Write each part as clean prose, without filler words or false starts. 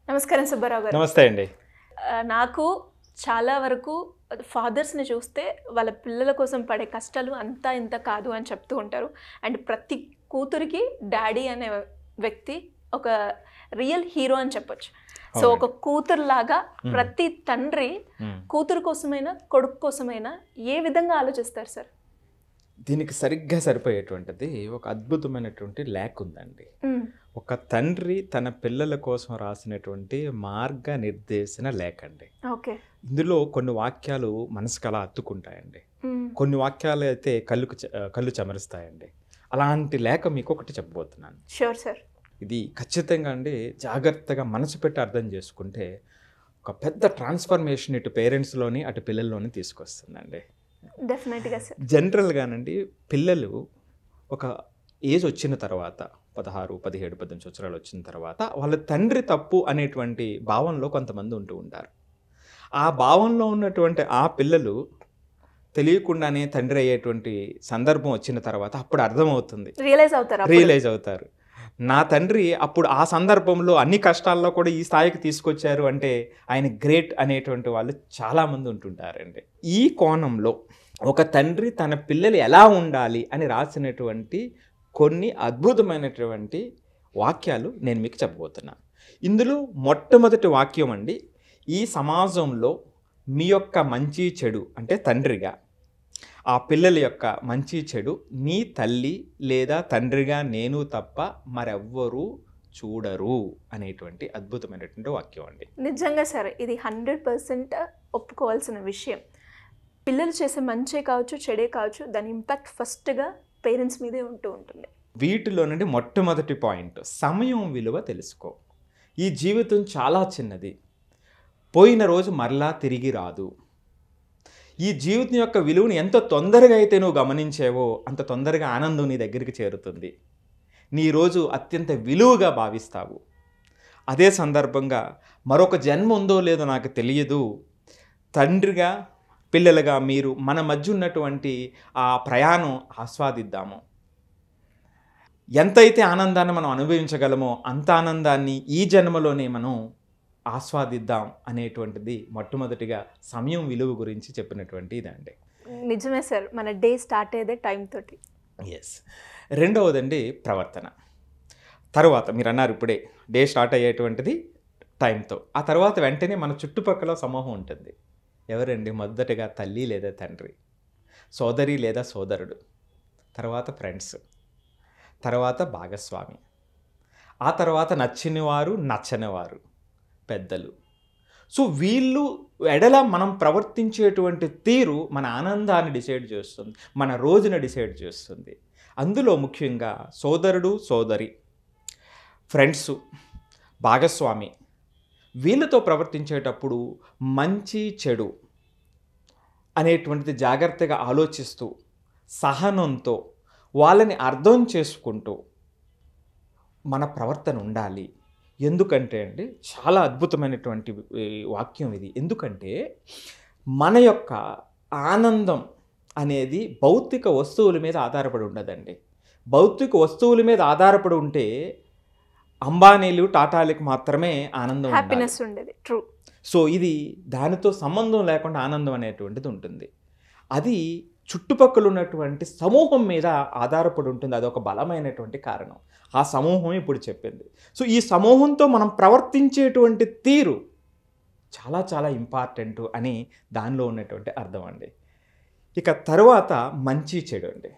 నమస్కారం సుబ్బారావు గారు. నమస్తే అండి. నాకు చాలా వరకు ఫాదర్స్‌ని చూస్తే వాళ్ళ పిల్లల కోసం పడే కష్టాలు అంతా ఇంత కాదు అని చెప్తూ ఉంటారు. అండ్ ప్రతి కూతురికి డాడీ అనే వ్యక్తి ఒక రియల్ హీరో అని చెప్పొచ్చు. సో ఒక కూతురులాగా ప్రతి తండ్రి కూతురు కోసమైనా కొడుకు కోసమైనా ఏ విధంగా ఆలోచిస్తారు సార్? దీనికి సరిగ్గా సరిపోయేటువంటిది ఒక అద్భుతమైనటువంటి లేఖ ఉందండి. ఒక తండ్రి తన పిల్లల కోసం రాసినటువంటి మార్గనిర్దేశన లేఖ అండి. ఓకే. ఇందులో కొన్ని వాక్యాలు మనసుకు అలా అత్తుకుంటాయండి. కొన్ని వాక్యాలు అయితే కళ్ళు చెమరుస్తాయండి. అలాంటి లేఖ మీకు ఒకటి చెప్పబోతున్నాను. Sure sir. ఇది ఖచ్చితంగా అండి జాగ్రత్తగా మనసు పెట్టి అర్థం చేసుకుంటే ఒక పెద్ద ట్రాన్స్ఫర్మేషన్ ఇటు పేరెంట్స్లోని అటు పిల్లల్లోని తీసుకొస్తుందండి. డెఫినెట్గా సార్. జనరల్గానండి పిల్లలు ఒక ఏజ్ వచ్చిన తర్వాత 16, 17, 18 సంవత్సరాలు వచ్చిన తర్వాత వాళ్ళ తండ్రి తప్పు అనేటువంటి భావనలో కొంతమంది ఉంటూ ఉంటారు. ఆ భావనలో ఉన్నటువంటి ఆ పిల్లలు తెలియకుండానే తండ్రి అయ్యేటువంటి సందర్భం వచ్చిన తర్వాత అప్పుడు అర్థమవుతుంది, రియలైజ్ అవుతారు. నా తండ్రి అప్పుడు ఆ సందర్భంలో అన్ని కష్టాల్లో కూడా ఈ స్థాయికి తీసుకొచ్చారు అంటే ఆయన గ్రేట్ అనేటువంటి వాళ్ళు చాలామంది ఉంటుంటారండి. ఈ కోణంలో ఒక తండ్రి తన పిల్లలు ఎలా ఉండాలి అని రాసినటువంటి కొన్ని అద్భుతమైనటువంటి వాక్యాలు నేను మీకు చెప్పబోతున్నాను. ఇందులో మొట్టమొదటి వాక్యం అండి, ఈ సమాజంలో మీ యొక్క మంచి చెడు అంటే తండ్రిగా ఆ పిల్లల యొక్క మంచి చెడు నీ తల్లి లేదా తండ్రిగా నేను తప్ప మరెవ్వరూ చూడరు అనేటువంటి అద్భుతమైనటువంటి వాక్యం అండి. నిజంగా సార్, ఇది 100% ఒప్పుకోవాల్సిన విషయం. పిల్లలు చేసే మంచే కావచ్చు చెడే కావచ్చు, దాని ఇంపాక్ట్ ఫస్ట్గా పేరెంట్స్ మీదే ఉంటూ ఉంటుంది. వీటిలో నుండి మొట్టమొదటి పాయింట్, సమయం విలువ తెలుసుకో. ఈ జీవితం చాలా చిన్నది, పోయిన రోజు మరలా తిరిగి రాదు. ఈ జీవితం యొక్క విలువను ఎంత తొందరగా అయితే నువ్వు గమనించావో అంత తొందరగా ఆనందం నీ దగ్గరికి చేరుతుంది. నీ రోజు అత్యంత విలువగా భావిస్తావు. అదే సందర్భంగా మరొక జన్మ ఉందో లేదో నాకు తెలియదు, తండ్రిగా పిల్లలుగా మీరు మన మధ్య ఉన్నటువంటి ఆ ప్రయాణం ఆస్వాదిద్దాము. ఎంతైతే ఆనందాన్ని మనం అనుభవించగలమో అంత ఆనందాన్ని ఈ జన్మలోనే మనం ఆస్వాదిద్దాం అనేటువంటిది మొట్టమొదటిగా సమయం విలువ గురించి చెప్పినటువంటి ఇదండి. నిజమే సార్, మన డే స్టార్ట్ అయ్యేదే టైం తోటి. ఎస్. రెండవదండి ప్రవర్తన. తర్వాత మీరు అన్నారు ఇప్పుడే డే స్టార్ట్ అయ్యేటువంటిది టైంతో, ఆ తర్వాత వెంటనే మన చుట్టుపక్కల సమూహం ఉంటుంది. ఎవరండి? మొదటగా తల్లి లేదా తండ్రి, సోదరి లేదా సోదరుడు, తర్వాత ఫ్రెండ్స్, తర్వాత భాగస్వామి, ఆ తర్వాత నచ్చినవారు నచ్చనివారు, పెద్దలు. సో వీళ్ళు ఎడల మనం ప్రవర్తించేటువంటి తీరు మన ఆనందాన్ని డిసైడ్ చేస్తుంది, మన రోజును డిసైడ్ చేస్తుంది. అందులో ముఖ్యంగా సోదరుడు సోదరి, ఫ్రెండ్స్, భాగస్వామి, వీళ్ళతో ప్రవర్తించేటప్పుడు మంచి చెడు అనేటువంటిది జాగ్రత్తగా ఆలోచిస్తూ సహనంతో వాళ్ళని అర్థం చేసుకుంటూ మన ప్రవర్తన ఉండాలి. ఎందుకంటే అండి చాలా అద్భుతమైనటువంటి వాక్యం ఇది. ఎందుకంటే మన యొక్క ఆనందం అనేది భౌతిక వస్తువుల మీద ఆధారపడి ఉండదండి. భౌతిక వస్తువుల మీద ఆధారపడి ఉంటే అంబానీలు టాటాలకు మాత్రమే ఆనందం, హ్యాపీనెస్ ఉండేది. ట్రూ. సో ఇది దానితో సంబంధం లేకుండా ఆనందం అనేటువంటిది ఉంటుంది. అది చుట్టుపక్కల ఉన్నటువంటి సమూహం మీద ఆధారపడి ఉంటుంది. అదొక బలమైనటువంటి కారణం. ఆ సమూహం ఇప్పుడు చెప్పింది. సో ఈ సమూహంతో మనం ప్రవర్తించేటువంటి తీరు చాలా చాలా ఇంపార్టెంట్ అని దానిలో ఉన్నటువంటి అర్థం అండి. ఇక తర్వాత మంచి చెడు అండి.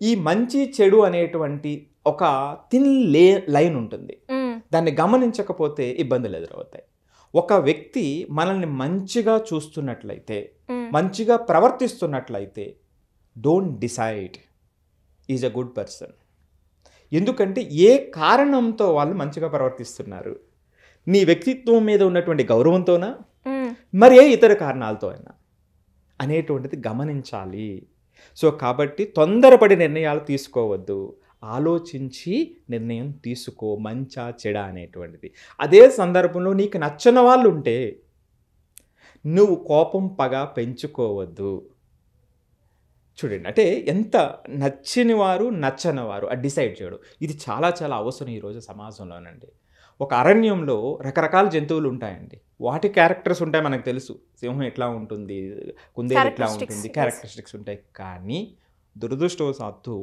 ఈ మంచి చెడు అనేటువంటి ఒక థిన్ లైన్ ఉంటుంది. దాన్ని గమనించకపోతే ఇబ్బందులు ఎదురవుతాయి. ఒక వ్యక్తి మనల్ని మంచిగా చూస్తున్నట్లయితే, మంచిగా ప్రవర్తిస్తున్నట్లయితే, don't decide is a good person. ఎందుకంటే ఏ కారణంతో వాళ్ళు మంచిగా ప్రవర్తిస్తున్నారు? నీ వ్యక్తిత్వం మీద ఉన్నటువంటి గౌరవంతోనా, మరి ఏ ఇతర కారణాలతో అయినా అనేటువంటిది గమనించాలి. సో కాబట్టి తొందరపడి నిర్ణయాలు తీసుకోవద్దు, ఆలోచించి నిర్ణయం తీసుకో, మంచా చెడా అనేటువంటిది. అదే సందర్భంలో నీకు నచ్చని వాళ్ళు ఉంటే నువ్వు కోపం పగ పెంచుకోవద్దు. చూడండి, అంటే ఎంత నచ్చని వారు నచ్చని వారు డిసైడ్ చేయడం ఇది చాలా చాలా అవసరం ఈరోజు సమాజంలోనండి. ఒక అరణ్యంలో రకరకాల జంతువులు ఉంటాయండి. వాటి క్యారెక్టర్స్ ఉంటాయి, మనకు తెలుసు. సింహం ఎట్లా ఉంటుంది, కుందేలు ఎట్లా ఉంటుంది, క్యారెక్టరిస్టిక్స్ ఉంటాయి. కానీ దురదృష్టవశాత్తు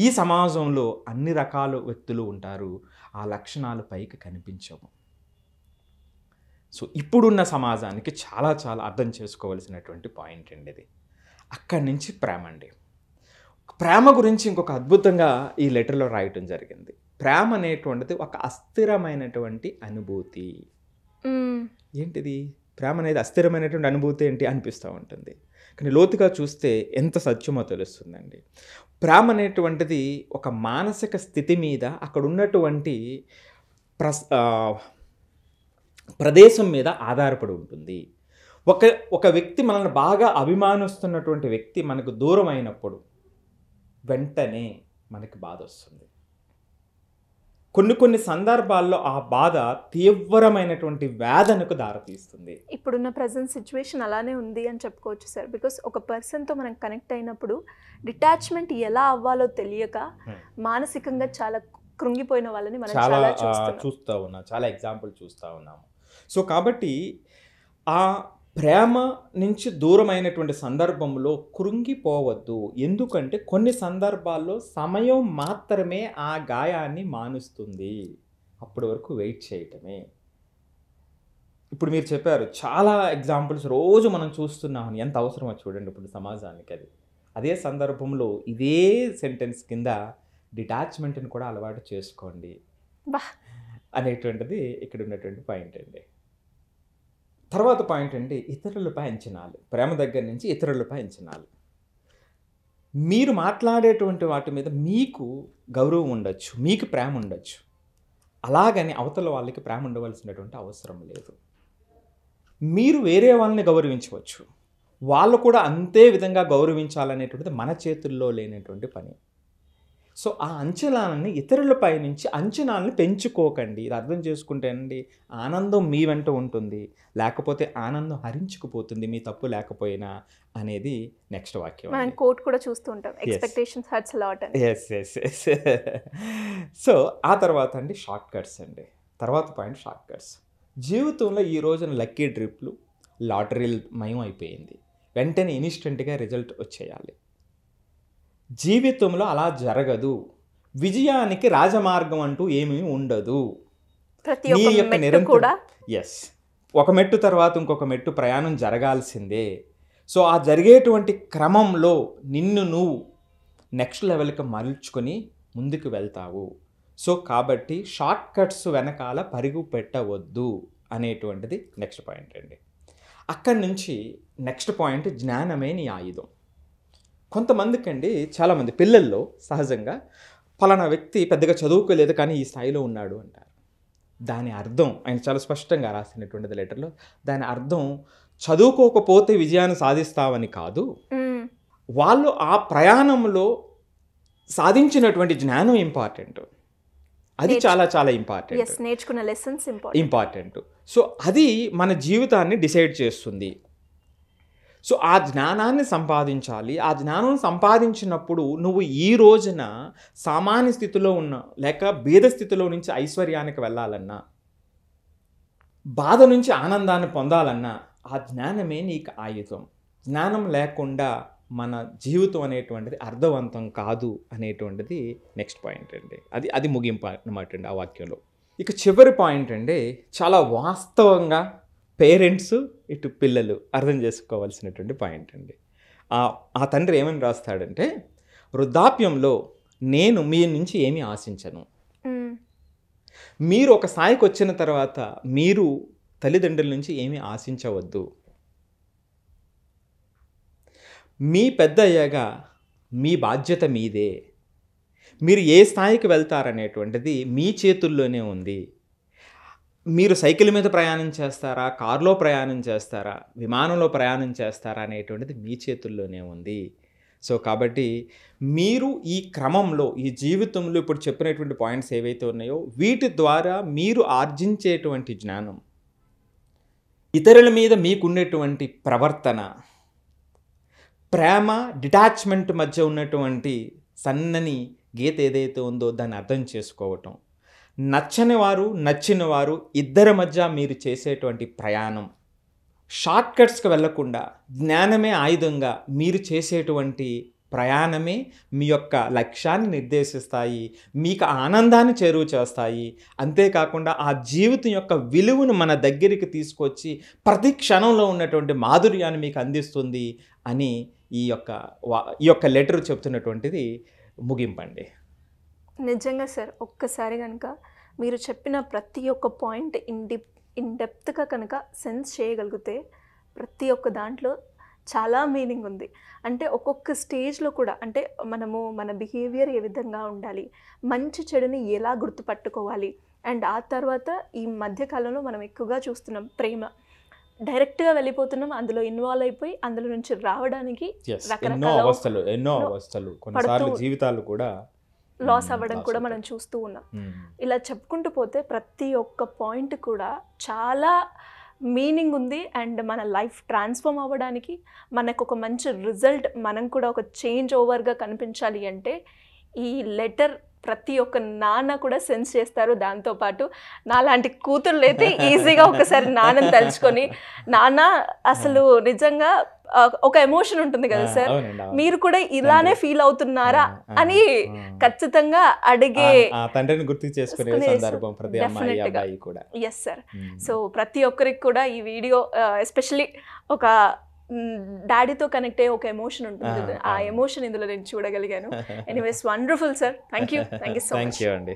ఈ సమాజంలో అన్ని రకాల వ్యక్తులు ఉంటారు, ఆ లక్షణాలు పైకి కనిపించవు. సో ఇప్పుడున్న సమాజానికి చాలా చాలా అర్థం చేసుకోవాల్సినటువంటి పాయింట్ అండి ఇది. అక్కడి నుంచి ప్రేమ అండి. ప్రేమ గురించి ఇంకొక అద్భుతంగా ఈ లెటర్లో రాయటం జరిగింది. ప్రేమ అనేటువంటిది ఒక అస్థిరమైనటువంటి అనుభూతి. ఏంటిది ప్రేమ అనేది? అస్థిరమైనటువంటి అనుభూతి ఏంటి అనిపిస్తూ ఉంటుంది, కానీ లోతుగా చూస్తే ఎంత సత్యమో తెలుస్తుందండి. ప్రేమ అనేటువంటిది ఒక మానసిక స్థితి మీద, అక్కడ ఉన్నటువంటి ప్రదేశం మీద ఆధారపడి ఉంటుంది. ఒక వ్యక్తి మనల్ని బాగా అభిమానిస్తున్నటువంటి వ్యక్తి మనకు దూరం అయినప్పుడు వెంటనే మనకి బాధ వస్తుంది. కొన్ని సందర్భాల్లో ఆ బాధ తీవ్రమైనటువంటి వేదనకు దారితీస్తుంది. ఇప్పుడున్న ప్రజెంట్ సిచ్యువేషన్ అలానే ఉంది అని చెప్పుకోవచ్చు సార్. బికాస్ ఒక పర్సన్తో మనం కనెక్ట్ అయినప్పుడు డిటాచ్మెంట్ ఎలా అవ్వాలో తెలియక మానసికంగా చాలా కృంగిపోయిన వాళ్ళని మనం చాలా చూస్తూ ఉన్నాం, చాలా ఎగ్జాంపుల్ చూస్తూ ఉన్నాము. సో కాబట్టి ఆ ప్రేమ నుంచి దూరమైనటువంటి సందర్భంలో కృంగిపోవద్దు. ఎందుకంటే కొన్ని సందర్భాల్లో సమయం మాత్రమే ఆ గాయాన్ని మానుస్తుంది. అప్పటి వరకు వెయిట్ చేయటమే. ఇప్పుడు మీరు చెప్పారు చాలా ఎగ్జాంపుల్స్ రోజు మనం చూస్తున్నామని, ఎంత అవసరమో చూడండి ఇప్పుడు సమాజానికి అది. అదే సందర్భంలో ఇదే సెంటెన్స్ కింద డిటాచ్మెంట్ని కూడా అలవాటు చేసుకోండి అనేటువంటిది ఇక్కడ ఉన్నటువంటి పాయింట్ అండి. తర్వాత పాయింట్ అండి, ఇతరులపై అంచనాలు. ప్రేమ దగ్గర నుంచి ఇతరులపై అంచనాలు. మీరు మాట్లాడేటువంటి వాటి మీద మీకు గౌరవం ఉండొచ్చు, మీకు ప్రేమ ఉండొచ్చు, అలాగని అవతల వాళ్ళకి ప్రేమ ఉండవలసినటువంటి అవసరం లేదు. మీరు వేరే వాళ్ళని గౌరవించవచ్చు, వాళ్ళు కూడా అంతే విధంగా గౌరవించాలనేటువంటిది మన చేతుల్లో లేనటువంటి పని. సో ఆ అంచనాలని ఇతరులపై నుంచి అంచనాలను పెంచుకోకండి. ఇది అర్థం చేసుకుంటేనండి ఆనందం మీ వెంట ఉంటుంది, లేకపోతే ఆనందం హరించుకుపోతుంది మీ తప్పు లేకపోయినా అనేది నెక్స్ట్ వాక్యం. మనం కోట్ కూడా చూస్తూ ఉంటాం, ఎక్స్పెక్టేషన్స్ హర్ట్స్ లాట్ అని. ఎస్. సో ఆ తర్వాత అండి షార్ట్ కట్స్ అండి. తర్వాత పాయింట్ షార్ట్ కట్స్. జీవితంలో ఈ రోజున లక్కీ డ్రిప్లు, లాటరీలు మయం అయిపోయింది. వెంటనే ఇన్స్టెంట్గా రిజల్ట్ వచ్చేయాలి. జీవితంలో అలా జరగదు. విజయానికి రాజమార్గం అంటూ ఏమీ ఉండదు. నీ యొక్క నిరంతరం ఒక మెట్టు తర్వాత ఇంకొక మెట్టు ప్రయాణం జరగాల్సిందే. సో ఆ జరిగేటువంటి క్రమంలో నిన్ను నువ్వు నెక్స్ట్ లెవెల్కి మలుచుకొని ముందుకు వెళ్తావు. సో కాబట్టి షార్ట్ కట్స్ వెనకాల పరుగు పెట్టవద్దు అనేటువంటిది నెక్స్ట్ పాయింట్ అండి. అక్కడి నుంచి నెక్స్ట్ పాయింట్, జ్ఞానమే నీ ఆయుధం. కొంతమందికి అండి, చాలామంది పిల్లల్లో సహజంగా ఫలానా వ్యక్తి పెద్దగా చదువుకోలేదు కానీ ఈ స్థాయిలో ఉన్నాడు అంటారు. దాని అర్థం ఆయన చాలా స్పష్టంగా రాసినటువంటిది లెటర్లో. దాని అర్థం చదువుకోకపోతే విజయాన్ని సాధిస్తావని కాదు, వాళ్ళు ఆ ప్రయాణంలో సాధించినటువంటి జ్ఞానం ఇంపార్టెంట్. అది చాలా చాలా ఇంపార్టెంట్. నేర్చుకున్న లెసన్స్ ఇంపార్టెంట్. సో అది మన జీవితాన్ని డిసైడ్ చేస్తుంది. సో ఆ జ్ఞానాన్ని సంపాదించాలి. ఆ జ్ఞానం సంపాదించినప్పుడు నువ్వు ఈ రోజున సామాన్య స్థితిలో ఉన్న లేక బీద స్థితిలో నుంచి ఐశ్వర్యానికి వెళ్ళాలన్నా, బాధ నుంచి ఆనందాన్ని పొందాలన్నా ఆ జ్ఞానమే నీకు ఆయుధం. జ్ఞానం లేకుండా మన జీవితం అనేటువంటిది అర్థవంతం కాదు అనేటువంటిది నెక్స్ట్ పాయింట్ అండి. అది ముగింపు అన్నమాట అండి ఆ వాక్యంలో. ఇక చివరి పాయింట్ అండి, చాలా వాస్తవంగా పేరెంట్స్ ఇటు పిల్లలు అర్థం చేసుకోవాల్సినటువంటి పాయింట్ అండి. ఆ తండ్రి ఏమని రాస్తాడంటే, వృద్ధాప్యంలో నేను మీ నుంచి ఏమీ ఆశించను. మీరు ఒక స్థాయికి వచ్చిన తర్వాత మీరు తల్లిదండ్రుల నుంచి ఏమీ ఆశించవద్దు. మీ పెద్ద అయ్యాగా మీ బాధ్యత మీదే. మీరు ఏ స్థాయికి వెళ్తారనేటువంటిది మీ చేతుల్లోనే ఉంది. మీరు సైకిల్ మీద ప్రయాణం చేస్తారా, కారులో ప్రయాణం చేస్తారా, విమానంలో ప్రయాణం చేస్తారా అనేటువంటిది మీ చేతుల్లోనే ఉంది. సో కాబట్టి మీరు ఈ క్రమంలో ఈ జీవితంలో ఇప్పుడు చెప్పినటువంటి పాయింట్స్ ఏవైతే ఉన్నాయో వీటి ద్వారా మీరు ఆర్జించేటువంటి జ్ఞానం, ఇతరుల మీద మీకున్నటువంటి ప్రవర్తన, ప్రేమ డిటాచ్మెంట్ మధ్య ఉన్నటువంటి సన్నని గీత ఏదైతే ఉందో దాన్ని అర్థం చేసుకోవటం, నచ్చని వారు నచ్చిన వారు ఇద్దరి మధ్య మీరు చేసేటువంటి ప్రయాణం, షార్ట్ కట్స్కి వెళ్లకుండా జ్ఞానమే ఆయుధంగా మీరు చేసేటువంటి ప్రయాణమే మీ యొక్క లక్ష్యాన్ని నిర్దేశిస్తాయి, మీకు ఆనందాన్ని చేరువ చేస్తాయి. అంతేకాకుండా ఆ జీవితం యొక్క విలువను మన దగ్గరికి తీసుకొచ్చి ప్రతి క్షణంలో ఉన్నటువంటి మాధుర్యాన్ని మీకు అందిస్తుంది అని ఈ యొక్క లెటర్ చెప్తున్నటువంటిది ముగింపండి. నిజంగా సార్, ఒక్కసారి కనుక మీరు చెప్పిన ప్రతి ఒక్క పాయింట్ ఇన్ డెప్త్గా కనుక సెన్స్ చేయగలిగితే ప్రతి ఒక్క దాంట్లో చాలా మీనింగ్ ఉంది. అంటే ఒక్కొక్క స్టేజ్లో కూడా అంటే మనము మన బిహేవియర్ ఏ విధంగా ఉండాలి, మంచి చెడుని ఎలా గుర్తుపట్టుకోవాలి, అండ్ ఆ తర్వాత ఈ మధ్యకాలంలో మనం ఎక్కువగా చూస్తున్నాం ప్రేమ, డైరెక్ట్గా వెళ్ళిపోతున్నాం, అందులో ఇన్వాల్వ్ అయిపోయి అందులో నుంచి రావడానికి ఎన్నో అవస్థలు కొన్నిసార్లు జీవితాలు కూడా లాస్ అవ్వడం కూడా మనం చూస్తూ ఉన్నాం. ఇలా చెప్పుకుంటూ పోతే ప్రతి ఒక్క పాయింట్ కూడా చాలా మీనింగ్ ఉంది. అండ్ మన లైఫ్ ట్రాన్స్ఫార్మ్ అవ్వడానికి, మనకు ఒక మంచి రిజల్ట్, మనం కూడా ఒక చేంజ్ ఓవర్గా కనిపించాలి అంటే ఈ లెటర్ ప్రతి ఒక్క నాన్న కూడా సెన్స్ చేస్తారు. దాంతోపాటు నాలాంటి కూతుర్లు అయితే ఈజీగా ఒకసారి నాన్నని తలుచుకొని, నాన్న అసలు నిజంగా ఒక ఎమోషన్ ఉంటుంది కదా సార్, మీరు కూడా ఇలానే ఫీల్ అవుతున్నారా అని ఖచ్చితంగా అడిగే తండ్రిని గుర్తు చేసుకునే సందర్భం ప్రతి అమ్మాయి అబ్బాయి కూడా. Yes sir. సో ప్రతి ఒక్కరికి కూడా ఈ వీడియో ఎస్పెషల్లీ ఒక డాడీతో కనెక్ట్ అయ్యే ఒక ఎమోషన్ ఉంటుంది, ఆ ఎమోషన్ ఇందులో నేను చూడగలిగాను. Anyways wonderful sir, thank you so much. Thank you అండి.